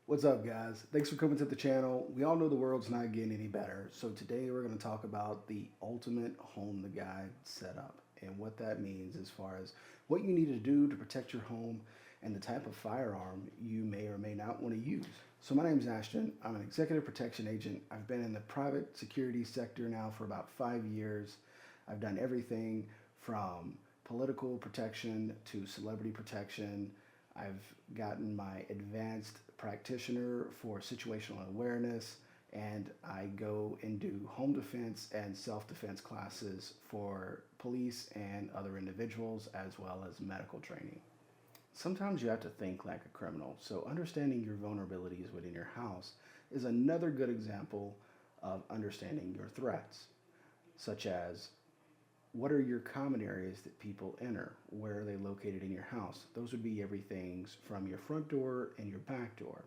What's up, guys? Thanks for coming to the channel. We all know the world's not getting any better, so today we're going to talk about the ultimate home to guide setup and what that means as far as what you need to do to protect your home and the type of firearm you may or may not want to use. So, my name is Ashton. I'm an executive protection agent. I've been in the private security sector now for about 5 years. I've done everything from political protection to celebrity protection. I've gotten my advanced practitioner for situational awareness, and I go and do home defense and self defense classes for police and other individuals, as well as medical training. Sometimes you have to think like a criminal, so understanding your vulnerabilities within your house is another good example of understanding your threats, such as what are your common areas that people enter? Where are they located in your house? Those would be everything from your front door and your back door.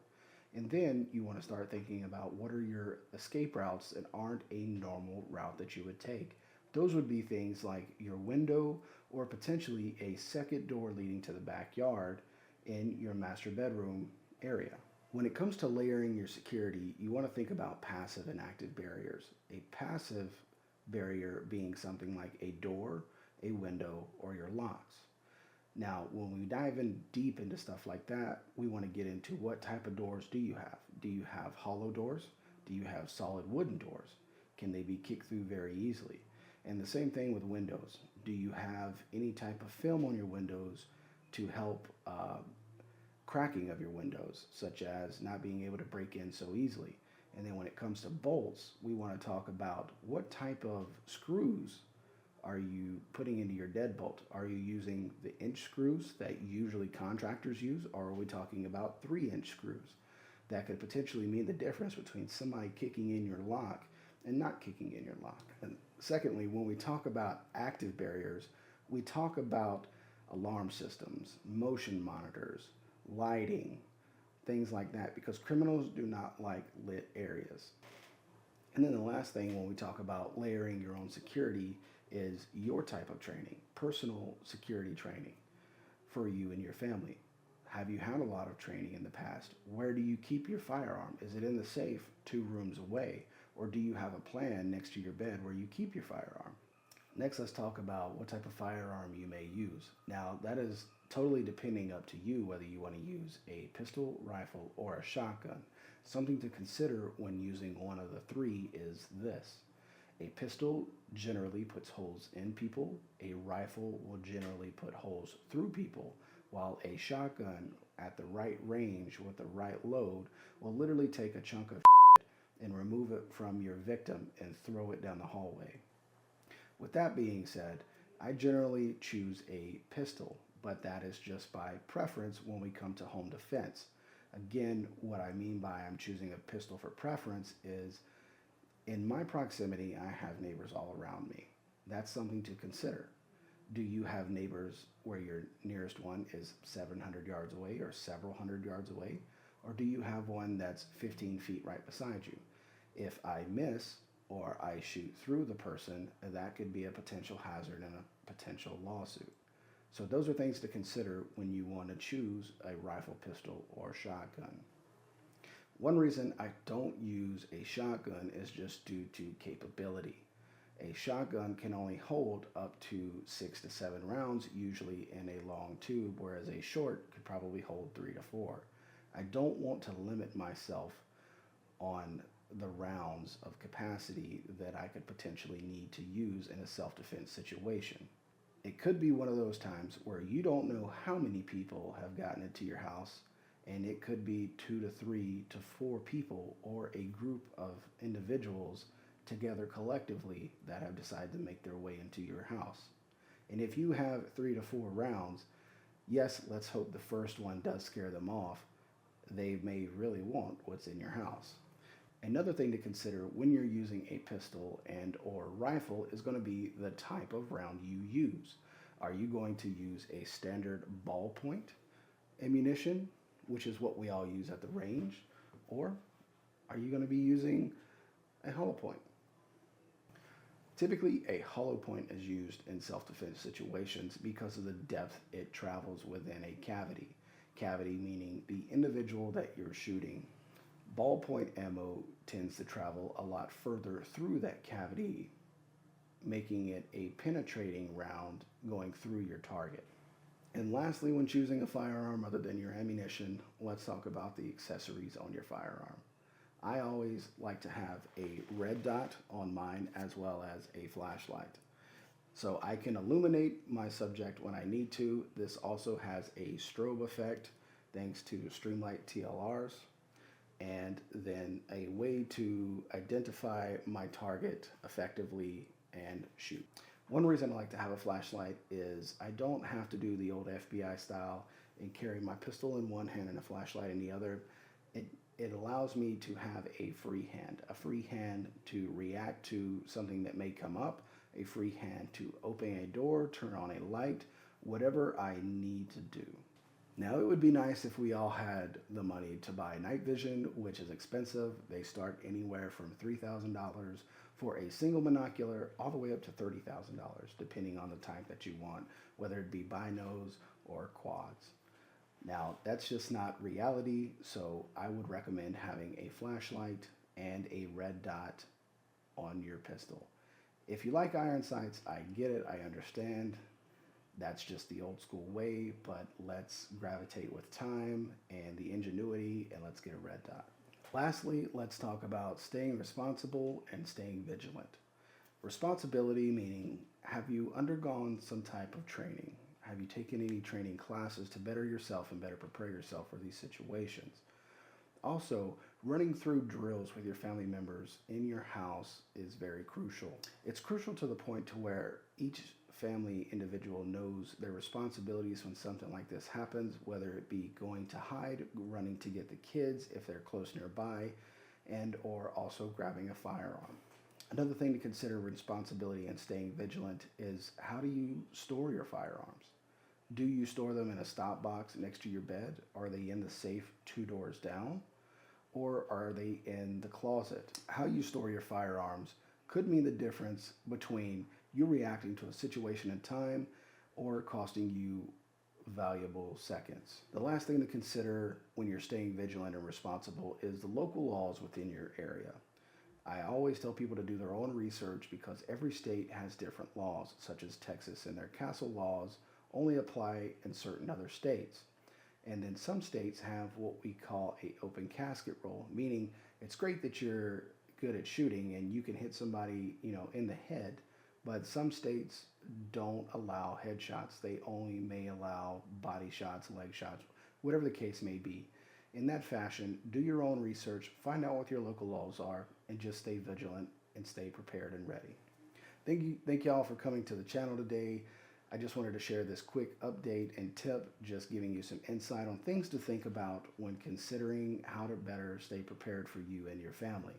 And then you want to start thinking about what are your escape routes that aren't a normal route that you would take. Those would be things like your window or potentially a second door leading to the backyard in your master bedroom area. When it comes to layering your security, you want to think about passive and active barriers. A passive barrier being something like a door, a window, or your locks. Now, when we dive in deep into stuff like that, we want to get into what type of doors do you have? Do you have hollow doors? Do you have solid wooden doors? Can they be kicked through very easily? And the same thing with windows. Do you have any type of film on your windows to help cracking of your windows, such as not being able to break in so easily? And then when it comes to bolts, we want to talk about what type of screws are you putting into your deadbolt? Are you using the inch screws that usually contractors use, or are we talking about 3-inch screws? That could potentially mean the difference between somebody kicking in your lock and not kicking in your lock. And secondly, when we talk about active barriers, we talk about alarm systems, motion monitors, lighting, things like that, because criminals do not like lit areas. And then the last thing when we talk about layering your own security is your type of training, personal security training for you and your family. Have you had a lot of training in the past? Where do you keep your firearm? Is it in the safe 2 rooms away? Or do you have a plan next to your bed where you keep your firearm? Next, let's talk about what type of firearm you may use. Now, that is totally depending up to you whether you want to use a pistol, rifle, or a shotgun. Something to consider when using one of the three is this. A pistol generally puts holes in people, a rifle will generally put holes through people, while a shotgun at the right range with the right load will literally take a chunk of and remove it from your victim and throw it down the hallway. With that being said, I generally choose a pistol, but that is just by preference when we come to home defense. Again, what I mean by I'm choosing a pistol for preference is in my proximity, I have neighbors all around me. That's something to consider. Do you have neighbors where your nearest one is 700 yards away or several hundred yards away? Or do you have one that's 15 feet right beside you? If I miss or I shoot through the person, that could be a potential hazard and a potential lawsuit. So those are things to consider when you want to choose a rifle, pistol, or shotgun. One reason I don't use a shotgun is just due to capability. A shotgun can only hold up to 6 to 7 rounds, usually in a long tube, whereas a short could probably hold 3 to 4. I don't want to limit myself on the rounds of capacity that I could potentially need to use in a self-defense situation. It could be one of those times where you don't know how many people have gotten into your house, and it could be 2 to 3 to 4 people or a group of individuals together collectively that have decided to make their way into your house. And if you have 3 to 4 rounds, yes, let's hope the first one does scare them off. They may really want what's in your house. Another thing to consider when you're using a pistol and or rifle is going to be the type of round you use. Are you going to use a standard ballpoint ammunition, which is what we all use at the range, or are you going to be using a hollow point? Typically, a hollow point is used in self-defense situations because of the depth it travels within a cavity. cavity, meaning the individual that you're shooting. Ballpoint ammo tends to travel a lot further through that cavity, making it a penetrating round going through your target. And lastly, when choosing a firearm other than your ammunition, let's talk about the accessories on your firearm. I always like to have a red dot on mine as well as a flashlight. So I can illuminate my subject when I need to. This also has a strobe effect thanks to Streamlight TLRs, and then a way to identify my target effectively and shoot. One reason I like to have a flashlight is I don't have to do the old FBI style and carry my pistol in one hand and a flashlight in the other. It allows me to have a free hand to react to something that may come up, a free hand to open a door, turn on a light, whatever I need to do. Now, it would be nice if we all had the money to buy night vision, which is expensive. They start anywhere from $3,000 for a single binocular all the way up to $30,000, depending on the type that you want, whether it be binos or quads. Now, that's just not reality, so I would recommend having a flashlight and a red dot on your pistol. If you like iron sights, I get it, I understand. That's just the old school way, but let's gravitate with time and the ingenuity, and let's get a red dot. Lastly, let's talk about staying responsible and staying vigilant. Responsibility meaning, have you undergone some type of training? Have you taken any training classes to better yourself and better prepare yourself for these situations? Also, running through drills with your family members in your house is very crucial. It's crucial to the point to where each family individual knows their responsibilities when something like this happens, whether it be going to hide, running to get the kids if they're close nearby, and or also grabbing a firearm. Another thing to consider responsibility and staying vigilant is, how do you store your firearms? Do you store them in a stop box next to your bed? Are they in the safe 2 doors down? Or are they in the closet? How you store your firearms could mean the difference between you reacting to a situation in time or costing you valuable seconds. The last thing to consider when you're staying vigilant and responsible is the local laws within your area. I always tell people to do their own research because every state has different laws, such as Texas, and their castle laws only apply in certain other states. And then some states have what we call a open casket rule, meaning it's great that you're good at shooting and you can hit somebody, in the head, but some states don't allow headshots. They only may allow body shots, leg shots, whatever the case may be. In that fashion, do your own research, find out what your local laws are, and just stay vigilant and stay prepared and ready. Thank you all for coming to the channel today. I just wanted to share this quick update and tip, just giving you some insight on things to think about when considering how to better stay prepared for you and your family.